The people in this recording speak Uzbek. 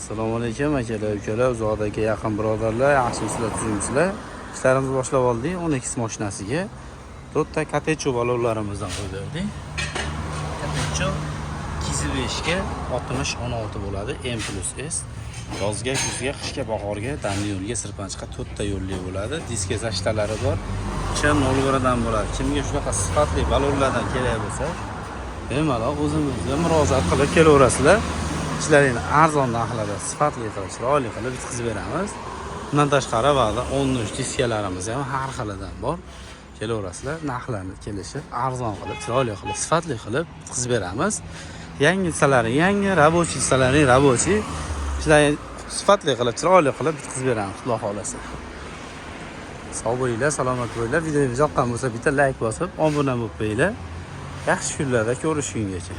Assalomu alaykum akalar, ukalar, uzoqdagi yaqin birodarlar, yaxshimisizlar, tuzimsizlar. İşlerimizni boshlab oldik. 12 mashinasiga 4 ta Katecho balonlarimizdan qo'ydik. Katecho 205 ga 60-16 bo'ladi, M+S. Yozga, kuzga, qishga, bahorga, damli yo'lga, sirpanchiqqa 4 ta yo'lli bo'ladi. Diska zashtalari bor. 2.01 dan bo'ladi. Kimga shunaqa sifatli balonlardan kerak bo'lsa, bemalol o'zimizga murojaat qilib kelaverasizlar. İşlerini arzon narxlarda sifatli qilib, chiroyli qilib bitkazib beramiz. Bundan tashqari vaqtda 13 diskalarimiz ham har xilidan bor. Kelaverasizlar, narxlarni kelishib, arzon qilib, chiroyli qilib, sifatli qilib bitkazib beramiz. Yangi disalaring yangi, rabochiy disalaring rabochiy. Ishlarni sifatli qilib, chiroyli qilib bitkazib beramiz, Xudo xolasa. Sog' bo'linglar, salomat bo'linglar. Videomiz yoqqan bo'lsa bitta like bosib, obuna bo'lib qo'yinglar. Yaxshi kunlarda ko'rishgungacha.